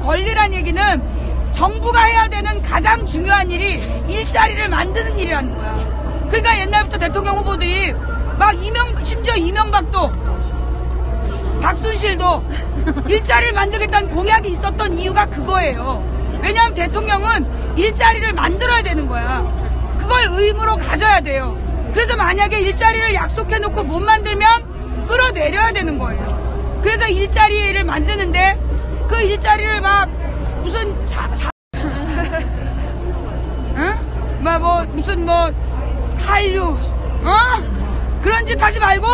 권리란 얘기는 정부가 해야 되는 가장 중요한 일이 일자리를 만드는 일이라는 거야. 그러니까 옛날부터 대통령 후보들이 막 심지어 이명박도 박순실도 일자리를 만들겠다는 공약이 있었던 이유가 그거예요. 왜냐하면 대통령은 일자리를 만들어야 되는 거야. 그걸 의무로 가져야 돼요. 그래서 만약에 일자리를 약속해놓고 못 만들면 끌어내려야 되는 거예요. 그래서 일자리를 만드는데 그 일자리를 막 무슨 무슨 한류 그런 짓 하지 말고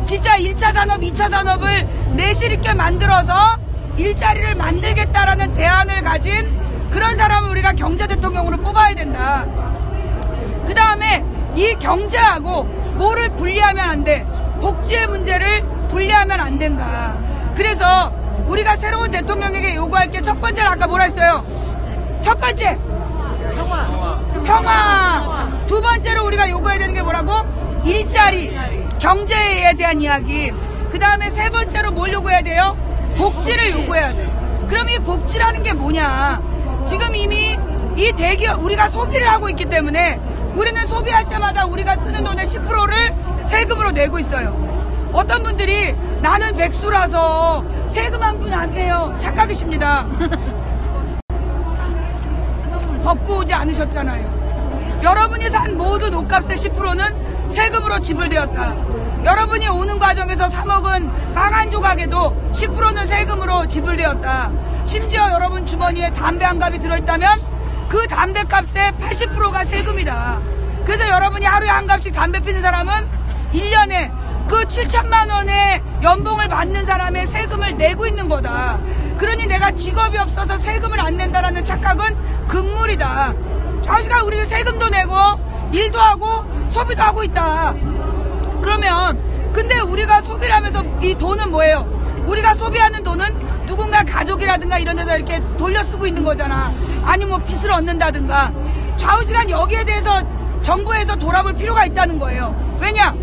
진짜 1차 산업, 2차 산업을 내실 있게 만들어서 일자리를 만들겠다라는 대안을 가진 그런 사람을 우리가 경제 대통령으로 뽑아야 된다. 그 다음에 이 경제하고 뭐를 분리하면 안 돼. 복지의 문제를 분리하면 안 된다. 그래서 우리가 새로운 대통령에게 요구할 게 첫 번째는 아까 뭐라 했어요? 첫 번째 평화. 두 번째로 우리가 요구해야 되는 게 뭐라고? 일자리, 경제에 대한 이야기. 그 다음에 세 번째로 뭘 요구해야 돼요? 복지를 요구해야 돼. 그럼 이 복지라는 게 뭐냐? 지금 이미 이 대기업, 우리가 소비를 하고 있기 때문에 우리는 소비할 때마다 우리가 쓰는 돈의 10%를 세금으로 내고 있어요. 어떤 분들이 나는 백수라서 세금 한 푼 안 내요. 착각이십니다. 벗고 오지 않으셨잖아요. 여러분이 산 모든 옷값의 10%는 세금으로 지불되었다. 여러분이 오는 과정에서 사 먹은 빵 한 조각에도 10%는 세금으로 지불되었다. 심지어 여러분 주머니에 담배 한 갑이 들어있다면 그 담배값의 80%가 세금이다. 그래서 여러분이 하루에 한 갑씩 담배 피는 사람은 1년에 그 7천만 원의 연봉을 받는 사람의 세금을 내고 있는 거다. 그러니 내가 직업이 없어서 세금을 안 낸다라는 착각은 금물이다. 자기가 우리 세금도 내고 일도 하고 소비도 하고 있다. 그러면 근데 우리가 소비를 하면서 이 돈은 뭐예요? 우리가 소비하는 돈은 누군가 가족이라든가 이런 데서 이렇게 돌려 쓰고 있는 거잖아. 아니면 뭐 빚을 얻는다든가. 좌우지간 여기에 대해서 정부에서 돌아볼 필요가 있다는 거예요. 왜냐?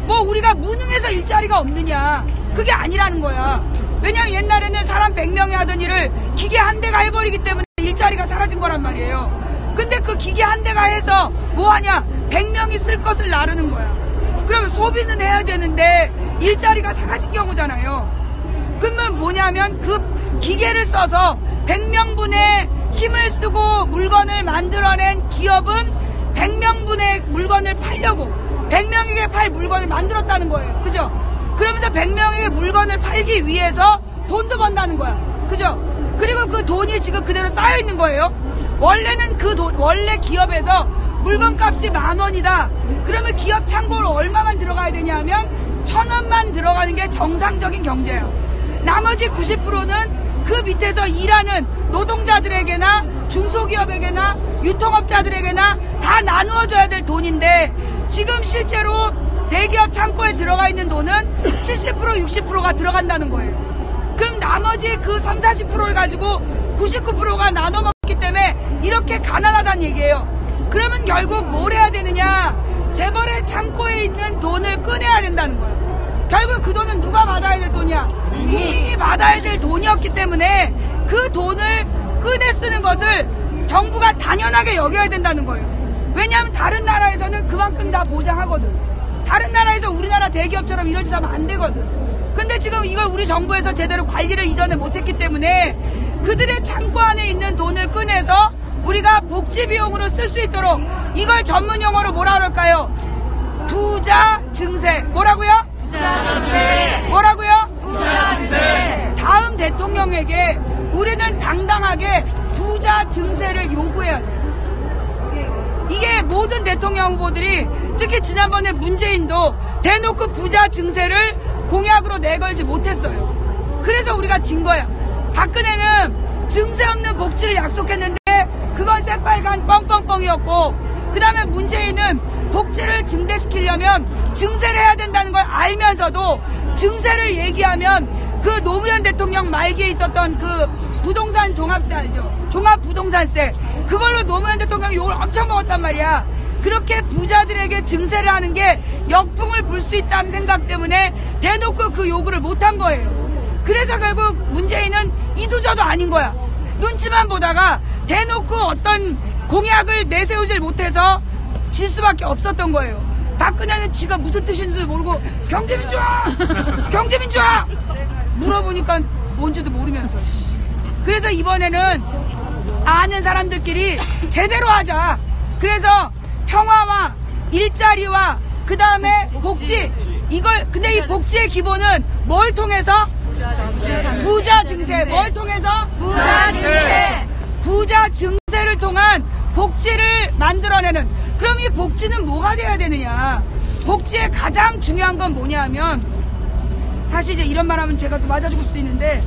뭐 우리가 무능해서 일자리가 없느냐. 그게 아니라는 거야. 왜냐면 옛날에는 사람 100명이 하던 일을 기계 한 대가 해버리기 때문에 일자리가 사라진 거란 말이에요. 근데 그 기계 한 대가 해서 뭐 하냐? 100명이 쓸 것을 나르는 거야. 그러면 소비는 해야 되는데 일자리가 사라진 경우잖아요. 그러면 뭐냐면 그 기계를 써서 100명분의 힘을 쓰고 물건을 만들어낸 기업은 100명분의 물건을 팔려고 100명에게 팔 물건을 만들었다는 거예요. 그죠? 그러면서 100명에게 물건을 팔기 위해서 돈도 번다는 거야. 그죠? 그리고 그 돈이 지금 그대로 쌓여 있는 거예요. 원래는 그 돈, 원래 기업에서 물건값이 10,000원이다. 그러면 기업 창고로 얼마만 들어가야 되냐 하면 1,000원만 들어가는 게 정상적인 경제예요. 나머지 90%는 그 밑에서 일하는 노동자들에게나 중소기업에게나 유통업자들에게나 다 나누어줘야 될 돈인데 지금 실제로 대기업 창고에 들어가 있는 돈은 70% 60%가 들어간다는 거예요. 그럼 나머지 그 30-40%를 가지고 99%가 나눠 먹기 때문에 이렇게 가난하다는 얘기예요. 그러면 결국 뭘 해야 되느냐? 재벌의 창고에 있는 돈을 꺼내야 된다는 거예요. 결국 그 돈은 누가 받아야 될 돈이야? 국민이 받아야 될 돈이었기 때문에 그 돈을 꺼내 쓰는 것을 정부가 당연하게 여겨야 된다는 거예요. 왜냐하면 다른 나라에서는 그만큼 다 보장하거든. 다른 나라에서 우리나라 대기업처럼 이런 짓 하면 안 되거든. 근데 지금 이걸 우리 정부에서 제대로 관리를 이전에 못했기 때문에 그들의 창고 안에 있는 돈을 꺼내서 우리가 복지 비용으로 쓸 수 있도록 이걸 전문 용어로 뭐라 그럴까요? 부자 증세. 뭐라고요? 부자 증세. 뭐라고요? 부자 증세. 다음 대통령에게 우리는 당당하게 부자 증세를 요구해야 돼. 이게 모든 대통령 후보들이 특히 지난번에 문재인도 대놓고 부자 증세를 공약으로 내걸지 못했어요. 그래서 우리가 진 거야. 박근혜는 증세 없는 복지를 약속했는데 그건 새빨간 뻥뻥뻥이었고 그 다음에 문재인은 복지를 증대시키려면 증세를 해야 된다는 걸 알면서도 증세를 얘기하면 그 노무현 대통령 말기에 있었던 그 부동산 종합세 알죠? 종합부동산세. 그걸로 노무현 대통령이 욕을 엄청 먹었단 말이야. 그렇게 부자들에게 증세를 하는 게 역풍을 불 수 있다는 생각 때문에 대놓고 그 요구를 못한 거예요. 그래서 결국 문재인은 이도저도 아닌 거야. 눈치만 보다가 대놓고 어떤 공약을 내세우질 못해서 질 수밖에 없었던 거예요. 박근혜는 지가 무슨 뜻인지도 모르고 경제민주화! 경제민주화! 물어보니까 뭔지도 모르면서. 그래서 이번에는 아는 사람들끼리 제대로 하자. 그래서 평화와 일자리와 그 다음에 복지, 근데 이 복지의 기본은 뭘 통해서? 부자 증세. 뭘 통해서? 부자 증세. 부자 증세를 통한 복지를 만들어내는. 그럼 이 복지는 뭐가 돼야 되느냐? 복지의 가장 중요한 건 뭐냐 하면, 사실 이제 이런 말 하면 제가 또 맞아 죽을 수도 있는데,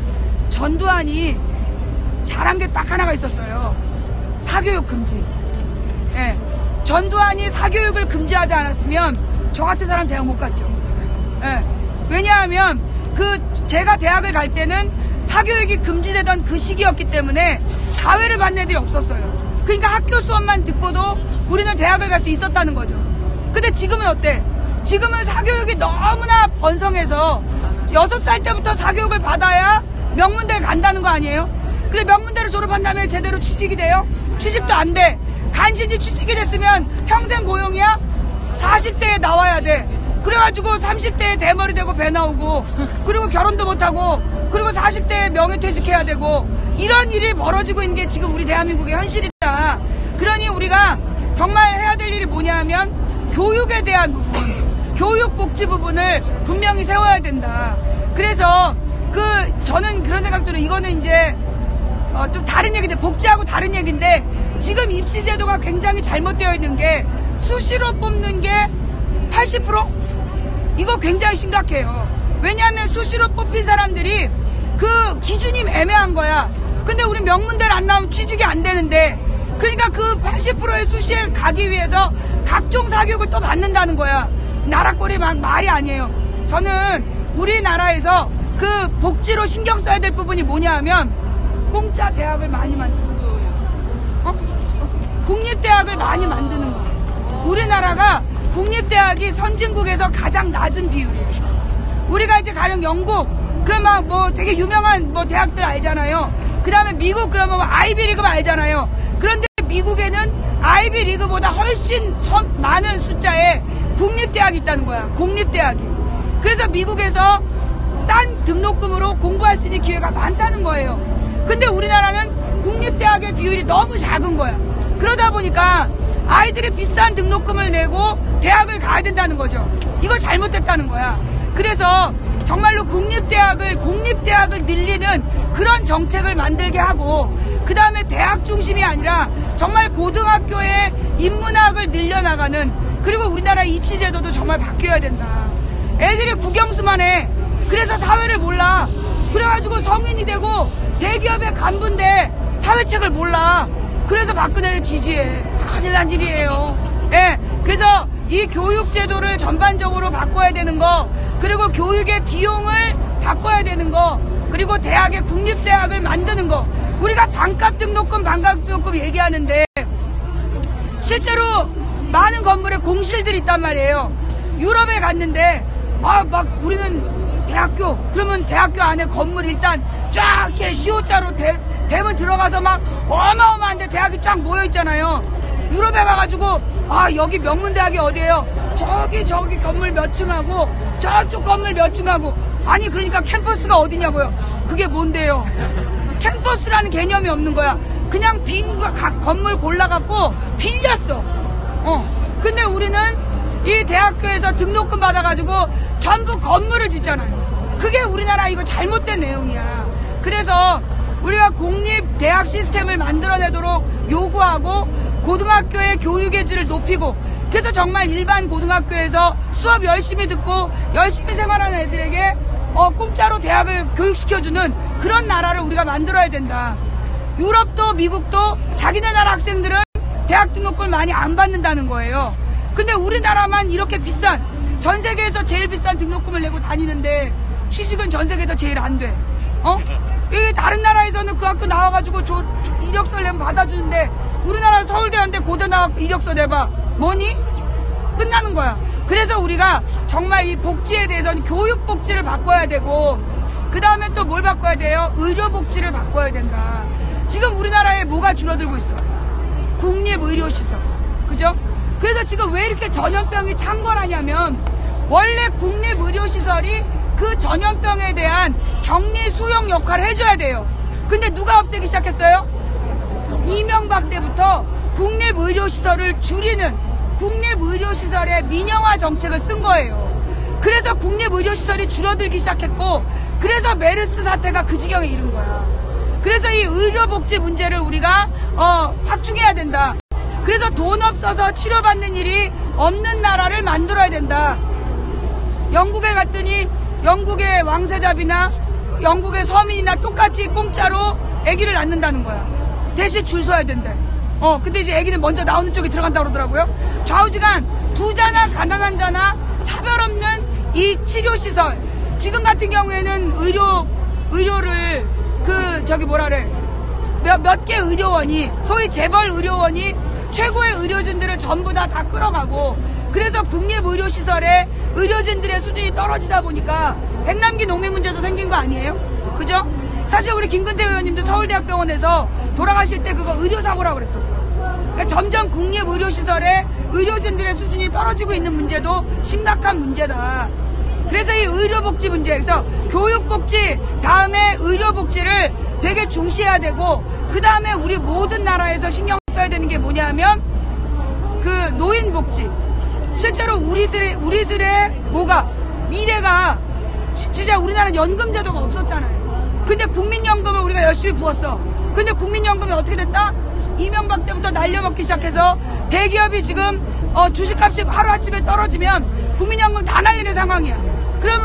전두환이 잘한 게 딱 하나가 있었어요. 사교육 금지. 예. 전두환이 사교육을 금지하지 않았으면 저 같은 사람 대학 못 갔죠. 예. 왜냐하면 제가 대학을 갈 때는 사교육이 금지되던 그 시기였기 때문에 사회를 받는 애들이 없었어요. 그러니까 학교 수업만 듣고도 우리는 대학을 갈 수 있었다는 거죠. 근데 지금은 어때? 지금은 사교육이 너무나 번성해서 6살 때부터 사교육을 받아야 명문대를 간다는 거 아니에요? 근데 명문대를 졸업한 다음에 제대로 취직이 돼요? 취직도 안 돼. 간신히 취직이 됐으면 평생 고용이야? 40세에 나와야 돼. 그래가지고 30대에 대머리 되고 배 나오고, 그리고 결혼도 못하고, 그리고 40대에 명예퇴직해야 되고, 이런 일이 벌어지고 있는 게 지금 우리 대한민국의 현실이다. 그러니 우리가 정말 해야 될 일이 뭐냐 하면 교육에 대한 부분, 교육복지 부분을 분명히 세워야 된다. 그래서 저는 그런 생각 들어요. 이거는 이제 좀 다른 얘기인데, 복지하고 다른 얘기인데, 지금 입시제도가 굉장히 잘못되어 있는 게 수시로 뽑는 게 80%? 이거 굉장히 심각해요. 왜냐하면 수시로 뽑힌 사람들이 그 기준이 애매한 거야. 근데 우리 명문대를 안 나오면 취직이 안 되는데, 그러니까 그 80%의 수시에 가기 위해서 각종 사교육을 또 받는다는 거야. 나라꼴이 말이 아니에요. 저는 우리나라에서 그 복지로 신경 써야 될 부분이 뭐냐 하면 공짜 대학을 많이 만드는 거예요. 국립대학을 많이 만드는 거예요. 우리나라가 국립대학이 선진국에서 가장 낮은 비율이에요. 우리가 이제 가령 영국, 그러면 뭐 되게 유명한 뭐 대학들 알잖아요. 그 다음에 미국, 그러면 뭐 아이비리그 알잖아요. 그런데 미국에는 아이비리그보다 훨씬 많은 숫자의 국립대학이 있다는 거야. 공립대학이. 그래서 미국에서 딴 등록금으로 공부할 수 있는 기회가 많다는 거예요. 근데 우리나라는 국립대학의 비율이 너무 작은 거야. 그러다 보니까 아이들이 비싼 등록금을 내고 대학을 가야 된다는 거죠. 이거 잘못됐다는 거야. 그래서 정말로 공립대학을 늘리는 그런 정책을 만들게 하고, 그 다음에 대학 중심이 아니라 정말 고등학교에 인문학을 늘려나가는, 그리고 우리나라 입시제도도 정말 바뀌어야 된다. 애들이 국영수만 해. 그래서 사회를 몰라. 그래가지고 성인이 되고 대기업의 간부인데 사회책을 몰라. 그래서 박근혜를 지지해. 큰일 난 일이에요. 예. 그래서 이 교육제도를 전반적으로 바꿔야 되는 거, 그리고 교육의 비용을 바꿔야 되는 거, 그리고 대학의 국립대학을 만드는 거. 우리가 반값 등록금 얘기하는데 실제로 많은 건물에 공실들이 있단 말이에요. 유럽에 갔는데 막 우리는 대학교, 그러면 대학교 안에 건물 일단 쫙 이렇게 시호자로 대문 들어가서 막 어마어마한데 대학이 쫙 모여 있잖아요. 유럽에 가가지고 여기 명문대학이 어디예요? 저기 건물 몇 층하고 저쪽 건물 몇 층하고. 아니 그러니까 캠퍼스가 어디냐고요. 그게 뭔데요? 캠퍼스라는 개념이 없는 거야. 그냥 빈 건물 골라갖고 빌렸어. 근데 우리는 이 대학교에서 등록금 받아가지고 전부 건물을 짓잖아요. 그게 우리나라 이거 잘못된 내용이야. 그래서 우리가 공립대학 시스템을 만들어내도록 요구하고, 고등학교의 교육의 질을 높이고, 그래서 정말 일반 고등학교에서 수업 열심히 듣고 열심히 생활하는 애들에게 공짜로 대학을 교육시켜주는 그런 나라를 우리가 만들어야 된다. 유럽도 미국도 자기네 나라 학생들은 대학 등록금을 많이 안 받는다는 거예요. 근데 우리나라만 이렇게 비싼, 전 세계에서 제일 비싼 등록금을 내고 다니는데 취직은 전 세계에서 제일 안 돼. 이 다른 나라에서는 그 학교 나와가지고 이력서를 내면 받아주는데, 우리나라 서울대한테 고대 나와서 이력서 내봐. 뭐니? 끝나는 거야. 그래서 우리가 정말 이 복지에 대해서는 교육복지를 바꿔야 되고, 그 다음에 또 뭘 바꿔야 돼요? 의료복지를 바꿔야 된다. 지금 우리나라에 뭐가 줄어들고 있어? 국립의료시설. 그죠? 그래서 지금 왜 이렇게 전염병이 창궐하냐면 원래 국립의료시설이 그 전염병에 대한 격리 수용 역할을 해줘야 돼요. 근데 누가 없애기 시작했어요? 이명박 때부터 국립의료시설을 줄이는 국립의료시설의 민영화 정책을 쓴 거예요. 그래서 국립의료시설이 줄어들기 시작했고 그래서 메르스 사태가 그 지경에 이른 거야. 그래서 이 의료복지 문제를 우리가 확충해야 된다. 그래서 돈 없어서 치료받는 일이 없는 나라를 만들어야 된다. 영국에 갔더니 영국의 왕세자비나 영국의 서민이나 똑같이 공짜로 아기를 낳는다는 거야. 대신 줄 서야 된대. 근데 이제 아기는 먼저 나오는 쪽에 들어간다고 그러더라고요. 좌우지간 부자나 가난한 자나 차별 없는 이 치료시설. 지금 같은 경우에는 의료를 몇 개 의료원이 소위 재벌 의료원이 최고의 의료진들을 전부 다 끌어가고 그래서 국립의료시설에 의료진들의 수준이 떨어지다 보니까 백남기 농민 문제도 생긴 거 아니에요? 그죠? 사실 우리 김근태 의원님도 서울대학병원에서 돌아가실 때 그거 의료사고라고 그랬었어. 그러니까 점점 국립의료시설에 의료진들의 수준이 떨어지고 있는 문제도 심각한 문제다. 그래서 이 의료복지 문제에서 교육복지 다음에 의료복지를 되게 중시해야 되고 그 다음에 우리 모든 나라에서 신경 써야 되는 게 뭐냐면 그 노인복지. 실제로 우리들의 미래가 진짜 우리나라는 연금제도가 없었잖아요. 근데 국민연금을 우리가 열심히 부었어. 근데 국민연금이 어떻게 됐다? 이명박 때부터 날려먹기 시작해서 대기업이 지금 주식값이 하루아침에 떨어지면 국민연금 다 날리는 상황이야.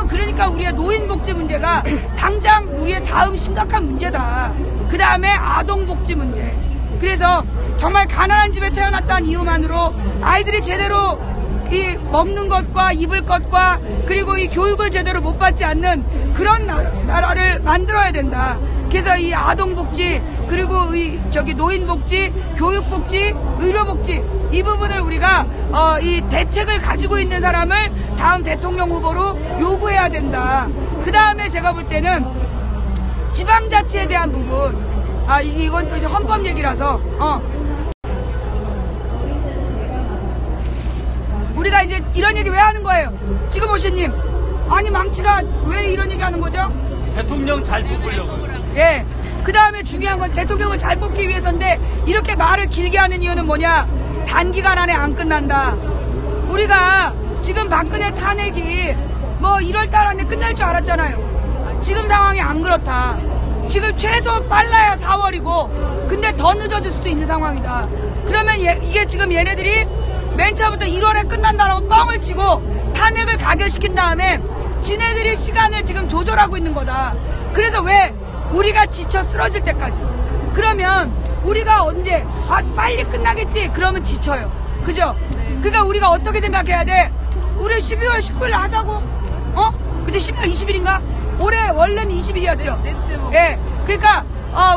그러니까 우리의 노인복지 문제가 당장 우리의 다음 심각한 문제다. 그 다음에 아동복지 문제. 그래서 정말 가난한 집에 태어났다는 이유만으로 아이들이 제대로 이 먹는 것과 입을 것과 그리고 이 교육을 제대로 못 받지 않는 그런 나라를 만들어야 된다. 그래서 이 아동복지 그리고 노인복지, 교육복지, 의료복지 이 부분을 우리가 이 대책을 가지고 있는 사람을 다음 대통령 후보로 요구해야 된다. 그 다음에 제가 볼 때는 지방자치에 대한 부분. 이건 또 이제 헌법 얘기라서 우리가 이제 이런 얘기 왜 하는 거예요? 지금 오신님 아니 망치가 왜 이런 얘기 하는 거죠? 대통령 잘 뽑으려고. 예. 그 다음에 중요한 건 대통령을 잘 뽑기 위해서인데 이렇게 말을 길게 하는 이유는 뭐냐? 단기간 안에 안 끝난다. 우리가 지금 박근혜 탄핵이 뭐 1월달 안에 끝날 줄 알았잖아요. 지금 상황이 안 그렇다. 지금 최소 빨라야 4월이고 근데 더 늦어질 수도 있는 상황이다. 그러면 이게 지금 얘네들이 맨 처음부터 1월에 끝난다라고 뻥을 치고 탄핵을 가결시킨 다음에 지네들이 시간을 지금 조절하고 있는 거다. 그래서 왜 우리가 지쳐 쓰러질 때까지. 그러면 우리가 언제 빨리 끝나겠지 그러면 지쳐요. 그죠? 그러니까 우리가 어떻게 생각해야 돼? 우리 12월 19일 하자고. 근데 12월 20일인가? 올해 원래는 20일이었죠. 예. 그러니까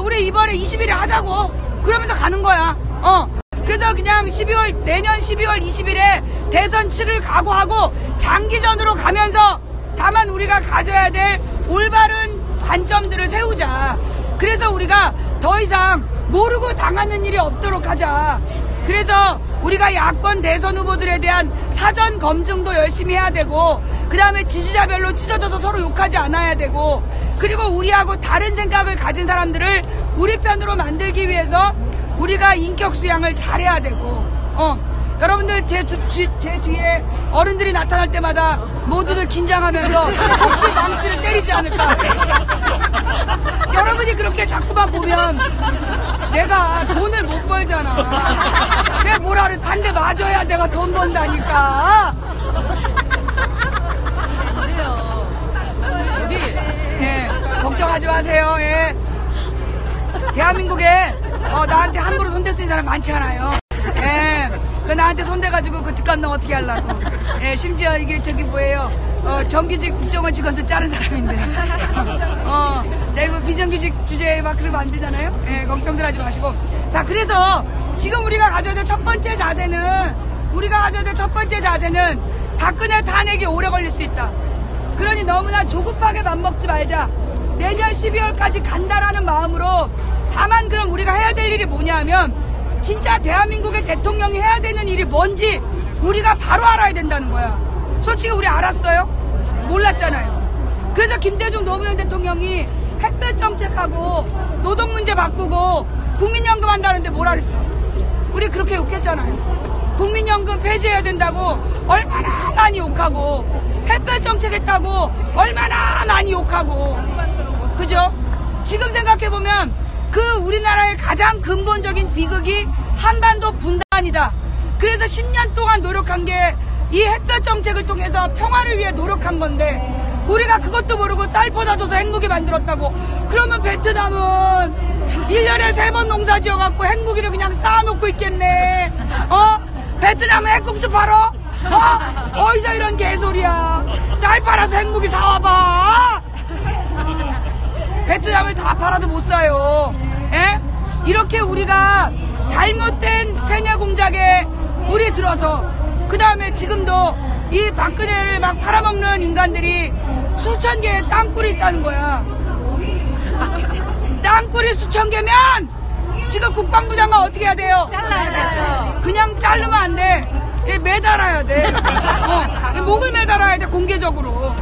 우리 이번에 20일에 하자고. 그러면서 가는 거야. 그래서 그냥 내년 12월 20일에 대선 치를 각오하고 장기전으로 가면서 다만 우리가 가져야 될 올바른 관점들을 세우자. 그래서 우리가 더 이상 모르고 당하는 일이 없도록 하자. 그래서 우리가 야권 대선 후보들에 대한 사전 검증도 열심히 해야 되고 그 다음에 지지자별로 찢어져서 서로 욕하지 않아야 되고 그리고 우리하고 다른 생각을 가진 사람들을 우리 편으로 만들기 위해서 우리가 인격 수양을 잘해야 되고 여러분들 제 뒤에 어른들이 나타날 때마다 모두들 긴장하면서 혹시 망치를 때리지 않을까. 여러분이 그렇게 자꾸만 보면 내가 돈을 못 벌잖아. 내 뭐라를 한 대 맞아야 내가 돈 번다니까. 예, 걱정하지 마세요. 예. 대한민국에 나한테 함부로 손댈 수 있는 사람 많지 않아요. 예. 나한테 손대가지고 그 뒷감당 어떻게 하려고. 예, 심지어 이게 뭐예요. 정규직 국정원 직원도 자른 사람인데. 제가 뭐 비정규직 주제에 막 그러면 안 되잖아요. 예, 걱정들 하지 마시고. 자, 그래서 지금 우리가 가져야 될 첫 번째 자세는 박근혜 탄핵이 오래 걸릴 수 있다. 그러니 너무나 조급하게 맘먹지 말자. 내년 12월까지 간다라는 마음으로 다만 그럼 우리가 해야 될 일이 뭐냐면 진짜 대한민국의 대통령이 해야 되는 일이 뭔지 우리가 바로 알아야 된다는 거야. 솔직히 우리 알았어요? 몰랐잖아요. 그래서 김대중 노무현 대통령이 햇볕 정책하고 노동 문제 바꾸고 국민연금 한다는데 뭐라 그랬어? 우리 그렇게 욕했잖아요. 국민연금 폐지해야 된다고 얼마나 많이 욕하고 햇볕 정책했다고 얼마나 많이 욕하고 그죠? 지금 생각해보면 그 우리나라의 가장 근본적인 비극이 한반도 분단이다. 그래서 10년 동안 노력한 게 이 햇볕 정책을 통해서 평화를 위해 노력한 건데 우리가 그것도 모르고 딸 퍼다줘서 행복이 만들었다고. 그러면 베트남은 1년에 3번 농사 지어갖고 행복이를 그냥 쌓아놓고 있겠네. 베트남은 핵국수 팔어? 어디서 이런 개소리야. 쌀 팔아서 행복이 사와봐. 베트남을 다 팔아도 못 사요. 에? 이렇게 우리가 잘못된 세뇌 공작에 물이 들어서 그 다음에 지금도 이 박근혜를 막 팔아먹는 인간들이 수천 개의 땅굴이 있다는 거야. 땅굴이 수천 개면 지금 국방부 장관 어떻게 해야 돼요? 잘라야죠. 그냥 자르면 안 돼. 매달아야 돼. 목을 매달아야 돼, 공개적으로.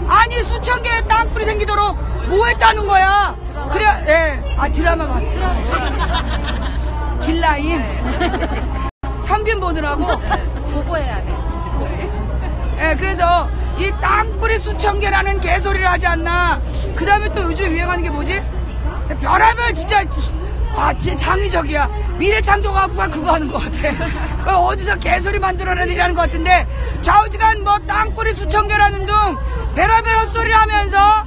아니, 수천 개의 땅굴이 생기도록 뭐 했다는 거야? 그래, 예. 아, 드라마 봤어. 길라임. 현빈 보느라고. 보고해야 돼. 예, 그래서 이 땅굴이 수천 개라는 개소리를 하지 않나. 그 다음에 또 요즘에 유행하는 게 뭐지? 별의별 진짜 창의적이야. 미래창조과학부가 그거 하는 것 같아. 어디서 개소리 만들어내라는 것 같은데 좌우지간 뭐 땅굴이 수천 개라는 등 별의별 헛소리를 하면서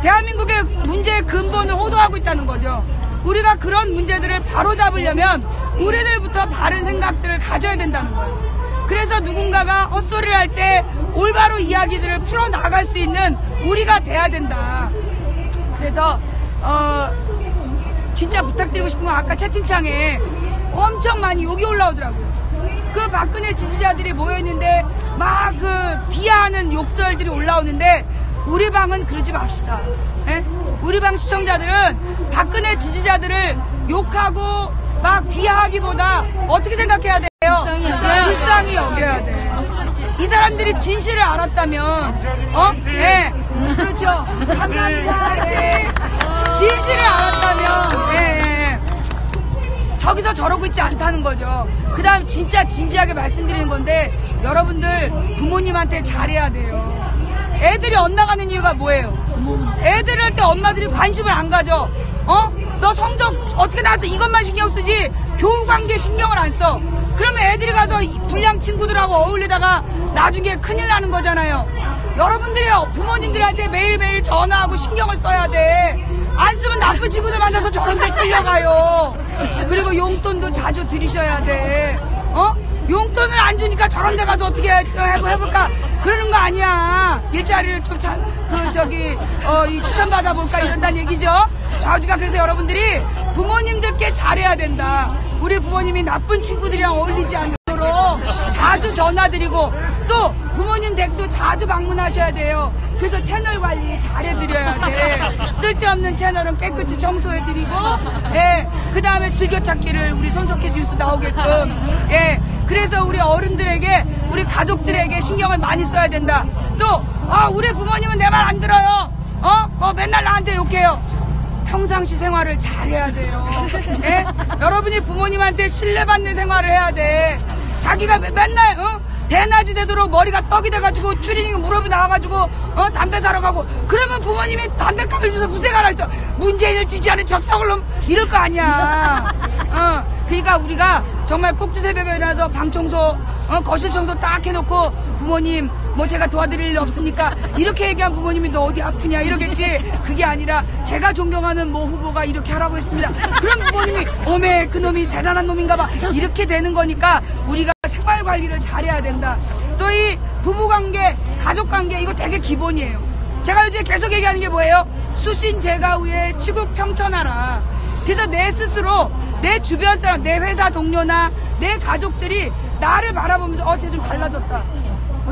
대한민국의 문제의 근본을 호도하고 있다는 거죠. 우리가 그런 문제들을 바로잡으려면 우리들부터 바른 생각들을 가져야 된다는 거예요. 그래서 누군가가 헛소리를 할 때 올바로 이야기들을 풀어나갈 수 있는 우리가 돼야 된다. 그래서 진짜 부탁드리고 싶은 건 아까 채팅창에 엄청 많이 욕이 올라오더라고요. 그 박근혜 지지자들이 모여있는데 막 그 비하하는 욕설들이 올라오는데 우리 방은 그러지 맙시다. 에? 우리 방 시청자들은 박근혜 지지자들을 욕하고 막 비하하기보다 어떻게 생각해야 돼요? 불쌍히 여겨야 돼. 이 사람들이 진실을 알았다면 네. 그렇죠. 감사합니다. 네. 진실을 알았다면 예. 저기서 저러고 있지 않다는 거죠. 그 다음 진짜 진지하게 말씀드리는 건데 여러분들 부모님한테 잘해야 돼요. 애들이 엇나가는 이유가 뭐예요? 애들한테 엄마들이 관심을 안 가져. 너 성적 어떻게 나왔어? 이것만 신경 쓰지 교우관계 신경을 안 써. 그러면 애들이 가서 불량 친구들하고 어울리다가 나중에 큰일 나는 거잖아요. 여러분들이 부모님들한테 매일매일 전화하고 신경을 써야 돼. 안 쓰면 나쁜 친구들 만나서 저런 데 끌려가요. 그리고 용돈도 자주 들이셔야 돼. 용돈을 안 주니까 저런 데 가서 어떻게 해볼까? 그러는 거 아니야. 일자리를 좀 이 추천받아 볼까 이런다는 얘기죠. 좌우지가 그래서 여러분들이 부모님들께 잘해야 된다. 우리 부모님이 나쁜 친구들이랑 어울리지 않도록 자주 전화드리고 또 부모님 댁도 자주 방문하셔야 돼요. 그래서 채널 관리 잘해드려야 돼. 쓸데없는 채널은 깨끗이 청소해드리고, 예. 그 다음에 즐겨찾기를 우리 손석희 뉴스 나오게끔, 예. 그래서 우리 어른들에게, 우리 가족들에게 신경을 많이 써야 된다. 또, 우리 부모님은 내 말 안 들어요. 맨날 나한테 욕해요. 평상시 생활을 잘해야 돼요. 예? 여러분이 부모님한테 신뢰받는 생활을 해야 돼. 자기가 맨날, 대낮이 되도록 머리가 떡이 돼가지고 추리닝 무릎이 나와가지고 담배 사러 가고 그러면 부모님이 담배값을 줘서 무쇠가라 했어. 문재인을 지지하는 저 썩을 놈 이럴 거 아니야. 그러니까 우리가 정말 꼭지 새벽에 일어나서 방 청소 거실 청소 딱 해놓고 부모님 뭐 제가 도와드릴 일 없습니까? 이렇게 얘기한 부모님이 너 어디 아프냐 이러겠지. 그게 아니라 제가 존경하는 모 후보가 이렇게 하라고 했습니다. 그럼 부모님이 어메 그놈이 대단한 놈인가 봐 이렇게 되는 거니까 우리가 생활 관리를 잘해야 된다. 또 이 부부관계 가족관계 이거 되게 기본이에요. 제가 요즘 계속 얘기하는 게 뭐예요? 수신 제가 위에 치국 평천하라. 그래서 내 스스로 내 주변 사람 내 회사 동료나 내 가족들이 나를 바라보면서 쟤 좀 달라졌다.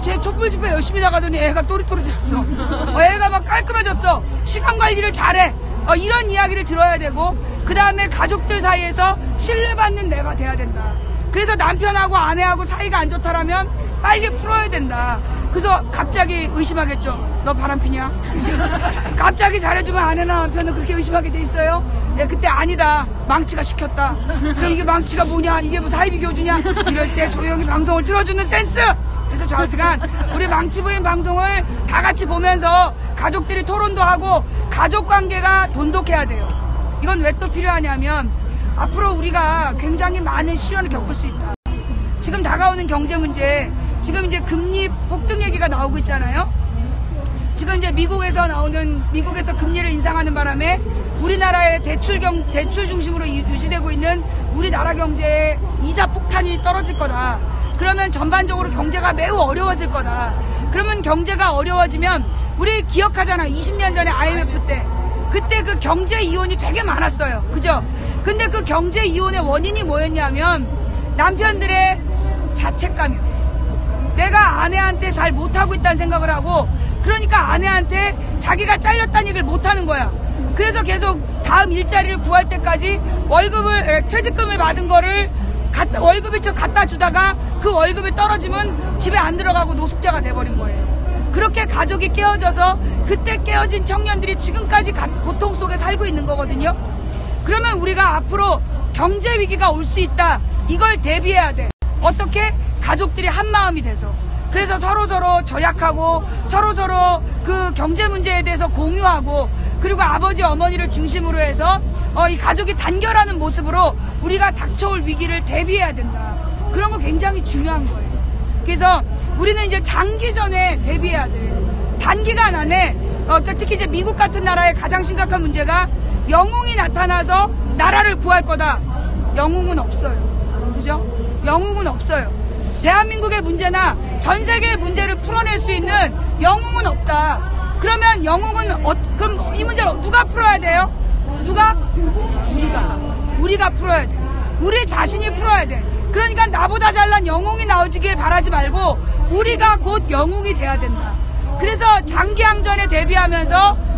쟤 촛불 집회 열심히 나가더니 애가 또리또리해졌어. 애가 막 깔끔해졌어. 시간 관리를 잘해. 이런 이야기를 들어야 되고, 그 다음에 가족들 사이에서 신뢰받는 내가 돼야 된다. 그래서 남편하고 아내하고 사이가 안 좋다라면 빨리 풀어야 된다. 그래서 갑자기 의심하겠죠. 너 바람피냐? 갑자기 잘해주면 아내나 남편은 그렇게 의심하게 돼 있어요. 네, 그때 아니다. 망치가 시켰다. 그럼 이게 망치가 뭐냐? 이게 뭐 사이비 교주냐? 이럴 때 조용히 방송을 틀어주는 센스! 그래서 좌우지간 우리 망치부인 방송을 다 같이 보면서 가족들이 토론도 하고 가족 관계가 돈독해야 돼요. 이건 왜 또 필요하냐면 앞으로 우리가 굉장히 많은 시련을 겪을 수 있다. 지금 다가오는 경제 문제, 지금 이제 금리 폭등 얘기가 나오고 있잖아요. 지금 이제 미국에서 금리를 인상하는 바람에 우리나라의 대출 중심으로 유지되고 있는 우리나라 경제의 이자 폭탄이 떨어질 거다. 그러면 전반적으로 경제가 매우 어려워질 거다. 그러면 경제가 어려워지면 우리 기억하잖아. 20년 전에 IMF 때. 그때 그 경제 이혼이 되게 많았어요. 그죠? 근데 그 경제 이혼의 원인이 뭐였냐면 남편들의 자책감이었어. 내가 아내한테 잘 못하고 있다는 생각을 하고, 그러니까 아내한테 자기가 잘렸다는 얘기를 못하는 거야. 그래서 계속 다음 일자리를 구할 때까지 퇴직금을 받은 거를 월급에 갖다 주다가 그 월급이 떨어지면 집에 안 들어가고 노숙자가 돼버린 거예요. 그렇게 가족이 깨어져서 그때 깨어진 청년들이 지금까지 고통 속에 살고 있는 거거든요. 그러면 우리가 앞으로 경제 위기가 올 수 있다. 이걸 대비해야 돼. 어떻게? 가족들이 한 마음이 돼서. 그래서 서로서로 절약하고 서로서로 그 경제 문제에 대해서 공유하고, 그리고 아버지 어머니를 중심으로 해서 이 가족이 단결하는 모습으로 우리가 닥쳐올 위기를 대비해야 된다. 그런 거 굉장히 중요한 거예요. 그래서 우리는 이제 장기전에 대비해야 돼. 단기간 안에 특히 이제 미국 같은 나라의 가장 심각한 문제가 영웅이 나타나서 나라를 구할 거다. 영웅은 없어요. 그죠? 영웅은 없어요. 대한민국의 문제나 전 세계의 문제를 풀어낼 수 있는 영웅은 없다. 그러면 영웅은 그럼 이 문제를 누가 풀어야 돼요? 누가? 우리가 풀어야 돼. 우리 자신이 풀어야 돼. 그러니까 나보다 잘난 영웅이 나오길 바라지 말고 우리가 곧 영웅이 돼야 된다. 그래서 장기항전에 대비하면서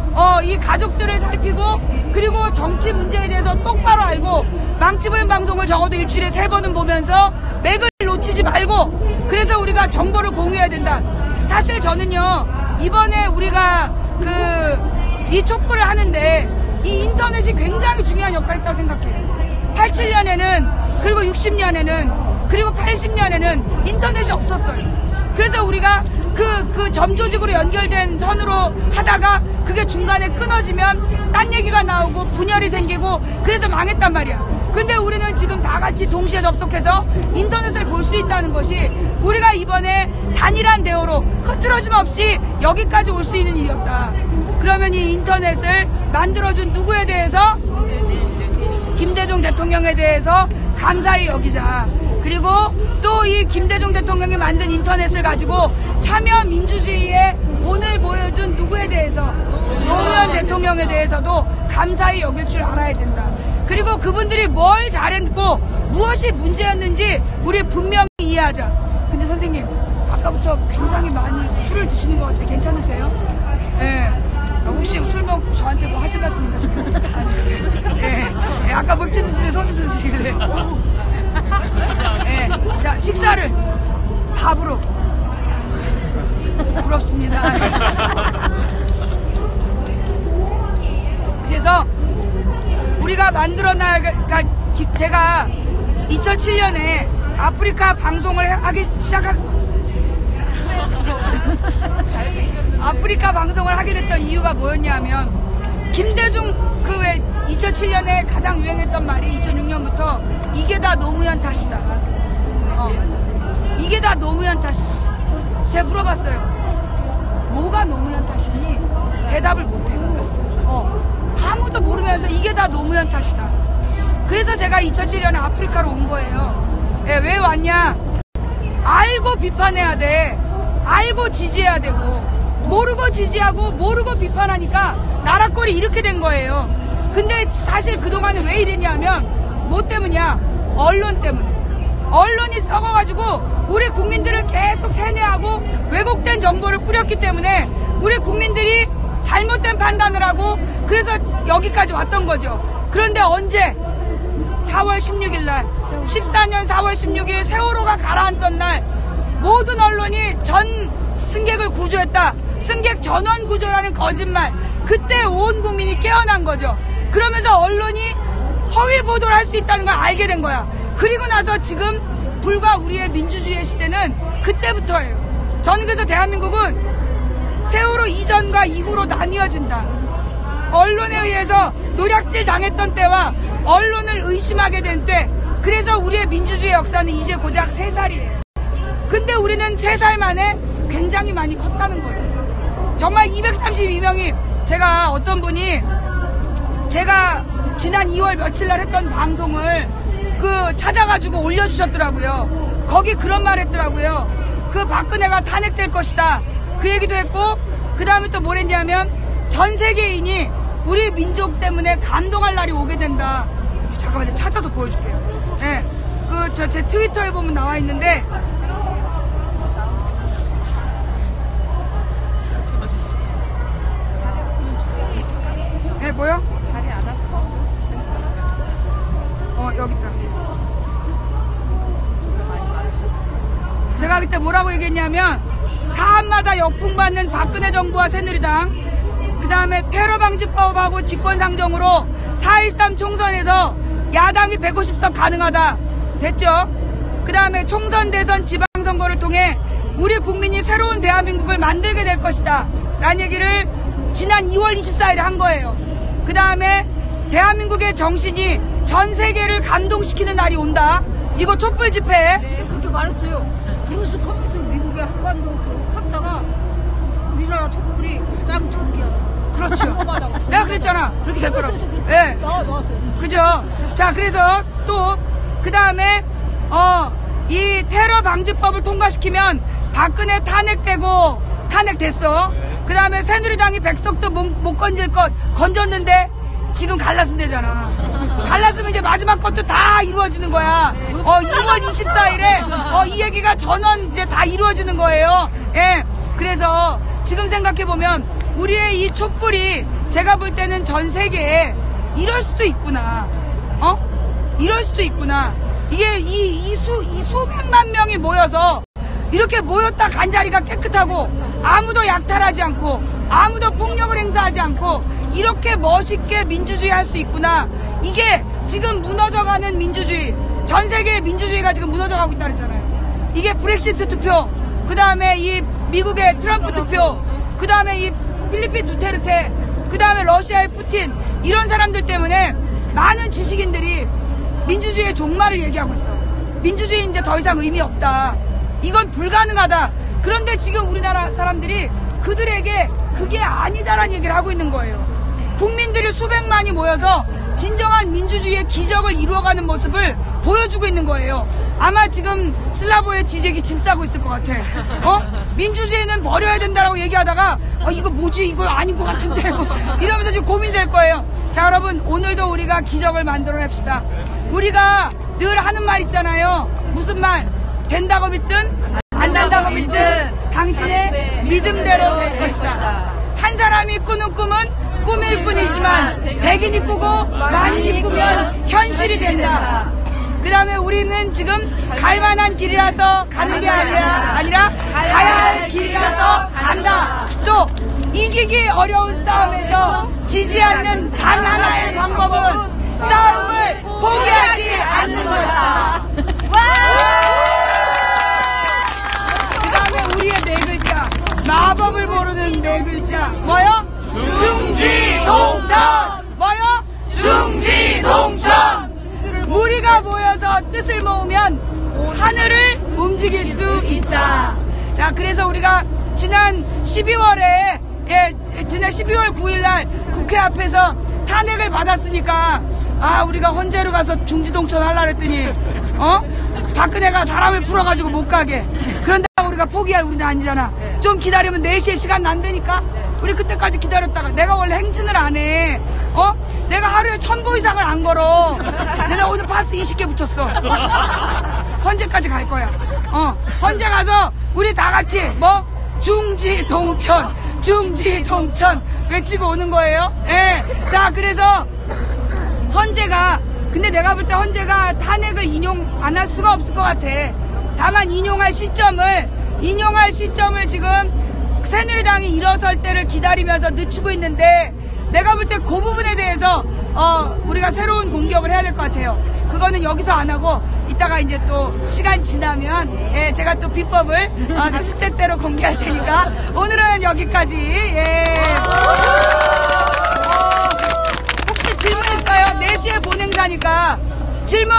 이 가족들을 살피고, 그리고 정치 문제에 대해서 똑바로 알고, 망치부인 방송을 적어도 일주일에 3번은 보면서 맥을 놓치지 말고, 그래서 우리가 정보를 공유해야 된다. 사실 저는요, 이번에 우리가 이 촛불을 하는데 이 인터넷이 굉장히 중요한 역할을 했다고 생각해요. 87년에는, 그리고 60년에는, 그리고 80년에는 인터넷이 없었어요. 그래서 우리가 그 점조직으로 연결된 선으로 하다가 그게 중간에 끊어지면 딴 얘기가 나오고 분열이 생기고 그래서 망했단 말이야. 근데 우리는 지금 다 같이 동시에 접속해서 인터넷을 볼 수 있다는 것이 우리가 이번에 단일한 대우로 흐트러짐 없이 여기까지 올 수 있는 일이었다. 그러면 이 인터넷을 만들어준 누구에 대해서? 김대중 대통령에 대해서 감사히 여기자. 그리고 또 이 김대중 대통령이 만든 인터넷을 가지고 참여 민주주의에 오늘 보여준 누구에 대해서? 노무현 대통령에 대해서도 감사히 여길 줄 알아야 된다. 그리고 그분들이 뭘 잘했고 무엇이 문제였는지 우리 분명히 이해하자. 근데 선생님, 아까부터 굉장히 많이 술을 드시는 것 같아요. 괜찮으세요? 네. 혹시 술 먹고 저한테 뭐 하실 말씀 있으실까요? 네. 아까 맥주 드시길래 소주 드시길래. 네. 자, 식사를 밥으로. 부럽습니다. 그래서 우리가 만들어놔야, 제가 2007년에 아프리카 방송을 아프리카 방송을 하게 됐던 이유가 뭐였냐면, 김대중 2007년에 가장 유행했던 말이 2006년부터 이게 다 노무현 탓이다. 이게 다 노무현 탓이다. 제가 물어봤어요. 뭐가 노무현 탓이니? 대답을 못해요. 아무도 모르면서 이게 다 노무현 탓이다. 그래서 제가 2007년에 아프리카로 온 거예요. 예, 왜 왔냐? 알고 비판해야 돼. 알고 지지해야 되고, 모르고 지지하고 모르고 비판하니까 나라 꼴이 이렇게 된 거예요. 근데 사실 그동안은 왜 이랬냐면 뭐 때문이야? 언론 때문에. 언론이 썩어가지고 우리 국민들을 계속 세뇌하고 왜곡된 정보를 뿌렸기 때문에 우리 국민들이 잘못된 판단을 하고 그래서 여기까지 왔던 거죠. 그런데 언제? 4월 16일 날 14년 4월 16일 세월호가 가라앉던 날 모든 언론이 전 승객을 구조했다. 승객 전원 구조라는 거짓말. 그때 온 국민이 깨어난 거죠. 그러면서 언론이 허위 보도를 할 수 있다는 걸 알게 된 거야. 그리고 나서 지금 불과 우리의 민주주의의 시대는 그때부터예요. 저는 그래서 대한민국은 세월호 이전과 이후로 나뉘어진다. 언론에 의해서 노략질 당했던 때와 언론을 의심하게 된 때, 그래서 우리의 민주주의 역사는 이제 고작 3살이에요. 근데 우리는 3살 만에 굉장히 많이 컸다는 거예요. 정말 232명이, 제가 어떤 분이 제가 지난 2월 며칠 날 했던 방송을 찾아가지고 올려주셨더라고요. 거기 그런 말 했더라고요. 그 박근혜가 탄핵될 것이다. 그 얘기도 했고, 그 다음에 또 뭘 했냐면 전 세계인이 우리 민족 때문에 감동할 날이 오게 된다. 잠깐만요. 찾아서 보여줄게요. 네. 제 트위터에 보면 나와 있는데, 네, 뭐요? 다리 안 아파? 여기 있다. 제가 그때 뭐라고 얘기했냐면, 사안마다 역풍받는 박근혜 정부와 새누리당, 그 다음에 테러방지법하고 직권상정으로 4.13 총선에서 야당이 150석 가능하다. 됐죠? 그 다음에 총선, 대선, 지방선거를 통해 우리 국민이 새로운 대한민국을 만들게 될 것이다. 라는 얘기를 지난 2월 24일에 한 거예요. 그 다음에 대한민국의 정신이 전 세계를 감동시키는 날이 온다. 이거 촛불 집회. 네, 그렇게 말했어요. 그래서 처음에서 미국의 한반도 그 확자가 우리나라 촛불이 가장 정비하다. 그렇죠. 내가 그랬잖아. 그렇게 됐더라고. 네. 나왔어요. 그죠? 자, 그래서 또, 그 다음에, 이 테러 방지법을 통과시키면 박근혜 탄핵됐어. 그 다음에 새누리당이 100석도 못 건질 것 건졌는데 지금 갈랐으면 되잖아. 갈랐으면 이제 마지막 것도 다 이루어지는 거야. 2월 24일에, 이 얘기가 전원 이제 다 이루어지는 거예요. 예. 그래서 지금 생각해보면 우리의 이 촛불이 제가 볼 때는 전 세계에 이럴 수도 있구나. 이럴 수도 있구나. 이게 이 수백만 명이 모여서 이렇게 모였다 간 자리가 깨끗하고 아무도 약탈하지 않고 아무도 폭력을 행사하지 않고 이렇게 멋있게 민주주의 할 수 있구나. 이게 지금 무너져가는 민주주의, 전 세계의 민주주의가 지금 무너져가고 있다 그랬잖아요. 이게 브렉시트 투표, 그 다음에 이 미국의 트럼프 투표, 그 다음에 이 필리핀 두테르테, 그 다음에 러시아의 푸틴, 이런 사람들 때문에 많은 지식인들이 민주주의의 종말을 얘기하고 있어. 민주주의 이제 더 이상 의미 없다. 이건 불가능하다. 그런데 지금 우리나라 사람들이 그들에게 그게 아니다라는 얘기를 하고 있는 거예요. 국민들이 수백만이 모여서 진정한 민주주의의 기적을 이루어가는 모습을 보여주고 있는 거예요. 아마 지금 슬라보의 지적이 짐 싸고 있을 것 같아. 민주주의는 버려야 된다라고 얘기하다가 이거 뭐지? 이거 아닌 것 같은데 이러면서 지금 고민될 거예요. 자, 여러분, 오늘도 우리가 기적을 만들어냅시다. 우리가 늘 하는 말 있잖아요. 무슨 말? 된다고 믿든 안 된다고 믿든 당신의 믿음대로 될 것이다. 한 사람이 꾸는 꿈은 꿈일 뿐이지만 백인이 꾸고 만인이 꾸면 현실이 된다. 그 다음에 우리는 지금 갈 만한 길이라서 가는 게 아니라 가야 할 길이라서 간다. 또 이기기 어려운 싸움에서 지지 않는 단 하나의 방법은 싸움을 포기하지 않는 것이다. 그 다음에 우리의 4글자, 마법을 모르는 4글자 뭐요? 중지동천. 뭐요? 중지동천. 우리가 모여서 뜻을 모으면 하늘을 움직일 수 있다. 자, 그래서 우리가 지난 12월에 지난 12월 9일날 국회 앞에서 탄핵을 받았으니까 우리가 헌재로 가서 중지동천 하려고 했더니 박근혜가 사람을 풀어가지고 못 가게. 그런다고 우리가 포기할 우리는 아니잖아. 좀 기다리면 4시에 시간 난다니까. 우리 그때까지 기다렸다가 내가 원래 행진을 안 해. 내가 하루에 1000보 이상을 안 걸어. 내가 오늘 파스 20개 붙였어. 헌재까지 갈 거야. 헌재 가서 우리 다 같이 중지동천 외치고 오는 거예요. 예. 자, 그래서 헌재가, 근데 내가 볼 때 헌재가 탄핵을 인용 안 할 수가 없을 것 같아. 다만 인용할 시점을 지금 새누리당이 일어설 때를 기다리면서 늦추고 있는데, 내가 볼 때 그 부분에 대해서 우리가 새로운 공격을 해야 될 것 같아요. 그거는 여기서 안 하고 이따가 이제 또 시간 지나면 제가 또 비법을 사실대로 공개할 테니까 오늘은 여기까지. 혹시 질문 있어요? 4시에 본행사니까 질문.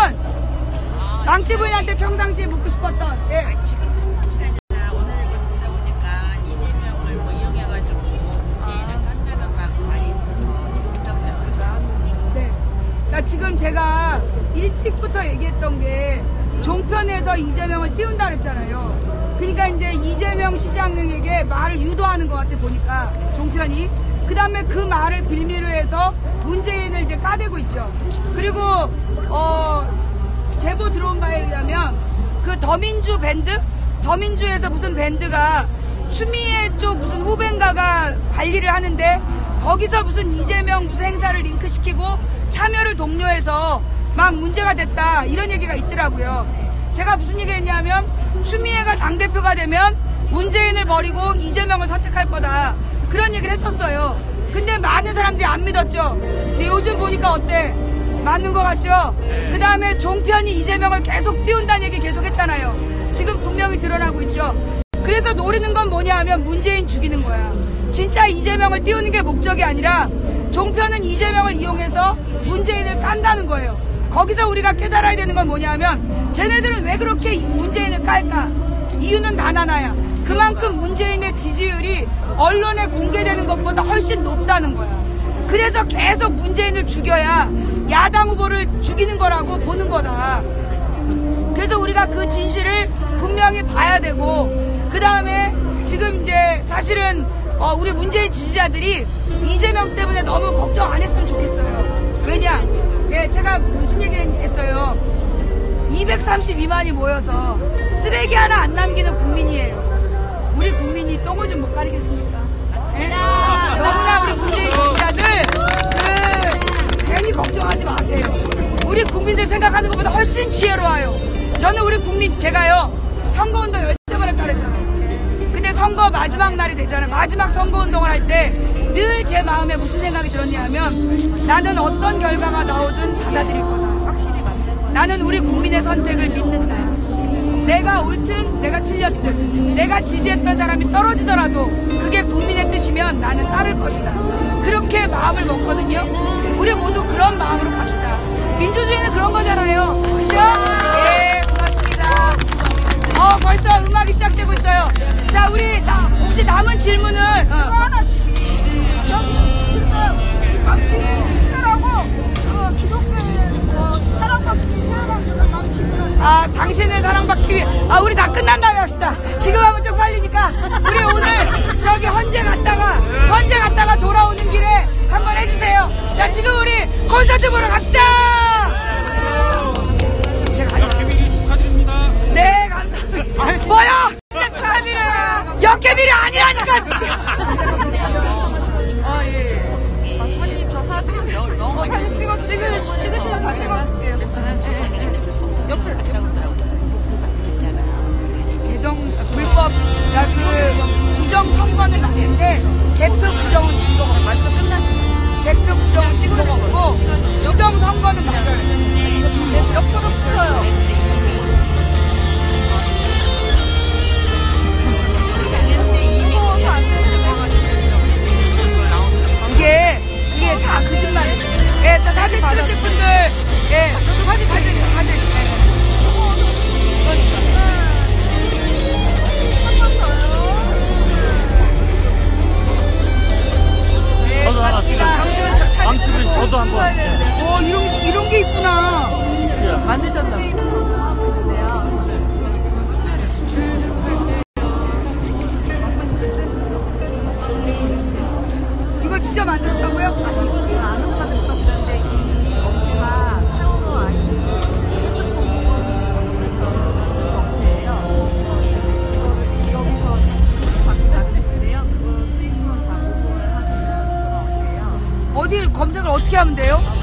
망치 부인한테 평상시에 묻고 싶었던. 오늘 이거 듣다 보니까 이재명을 뭐 이용해가지고 문재인을 한다는 막 말이 있어서 걱정됐을까? 네. 그러니까 지금 제가 일찍부터 얘기했던 게 종편에서 이재명을 띄운다 그랬잖아요. 그러니까 이제 이재명 시장에게 말을 유도하는 것 같아 보니까 종편이. 그 다음에 그 말을 빌미로 해서 문재인을 이제 까대고 있죠. 그리고 제보 들어온 바에 의하면 그 더민주 밴드? 더민주에서 무슨 밴드가 추미애 쪽 무슨 후배인가가 관리를 하는데 거기서 무슨 이재명 무슨 행사를 링크시키고 참여를 독려해서 막 문제가 됐다 이런 얘기가 있더라고요. 제가 무슨 얘기를 했냐면 추미애가 당대표가 되면 문재인을 버리고 이재명을 선택할 거다 그런 얘기를 했었어요. 근데 많은 사람들이 안 믿었죠. 근데 요즘 보니까 어때? 맞는 것 같죠? 그 다음에 종편이 이재명을 계속 띄운다는 얘기 계속 했잖아요. 지금 분명히 드러나고 있죠. 그래서 노리는 건 뭐냐 하면 문재인 죽이는 거야. 진짜 이재명을 띄우는 게 목적이 아니라 종편은 이재명을 이용해서 문재인을 깐다는 거예요. 거기서 우리가 깨달아야 되는 건 뭐냐 하면 쟤네들은 왜 그렇게 문재인을 깔까? 이유는 단 하나야. 그만큼 문재인의 지지율이 언론에 공개되는 것보다 훨씬 높다는 거야. 그래서 계속 문재인을 죽여야 야당 후보를 죽이는 거라고 보는 거다. 그래서 우리가 그 진실을 분명히 봐야 되고, 그 다음에 지금 이제 사실은 우리 문재인 지지자들이 이재명 때문에 너무 걱정 안 했으면 좋겠어요. 왜냐? 제가 무슨 얘기를 했어요. 232만이 모여서 쓰레기 하나 안 남기는 국민이에요. 우리 국민이 똥을 좀 못 가리겠습니까? 너무나 우리 문재인 지지자들 괜히 걱정하지 마세요. 우리 국민들 생각하는 것보다 훨씬 지혜로워요. 저는 우리 국민, 제가요 선거운동 13번 했다 그랬잖아요. 근데 선거 마지막 날이 됐잖아요. 마지막 선거운동을 할 때 늘 제 마음에 무슨 생각이 들었냐면 나는 어떤 결과가 나오든 받아들일 거다. 확실히 맞는. 나는 우리 국민의 선택을 믿는다. 내가 옳든 내가 틀렸든 내가 지지했던 사람이 떨어지더라도 그게 국민의 뜻이면 나는 따를 것이다. 그렇게 마음을 먹거든요. 우리 모두 그런 마음으로 갑시다. 민주주의는 그런 거잖아요. 그죠? 예, 고맙습니다. 벌써 음악이 시작되고 있어요. 자, 우리 혹시 남은 질문은 망치 힘내라고 그 기독교의 사랑받기 태어났으면 망치는 당신을 사랑받기 위해 우리 다 끝난 다음에 합시다. 지금 하면 좀 빨리니까 우리 오늘 저기 헌재 갔다가 돌아오는 길에 한번 해주세요. 자, 지금 우리 콘서트 보러 갑시다. 역기밀이 축하드립니다. 네, 감사합니다. 뭐야? 진짜 축하드려요. 역개밀이 아니라니까. 언니 저 사진 너무 찍으시면 다 찍어줄게요. 옆에 불법, 부정 선거는 맞는데, 개표 부정은 증거가 없어. 벌써 끝났어요. 개표 부정은 증거가 없고, 부정 선거는 맞아요. 옆으로 붙어요. 그게 다 거짓말이에요. 예, 저 사진 찍으실 분들, 예. 저도 사진. 저도 하나 찍어주세요. 망치부인 저도 한번. 이런 게 있구나. 만드셨나 봐요. 이걸 직접 만들었다고요? 이건 제가 아는 사람부터 그런데 이 업체가 세월호 아이들 핸드폰 전문했던 업체예요. 그래서 이거를 여기서 받고 나는데요. 그 수익금 다 보고를 하시면 어떻게 하면 돼요?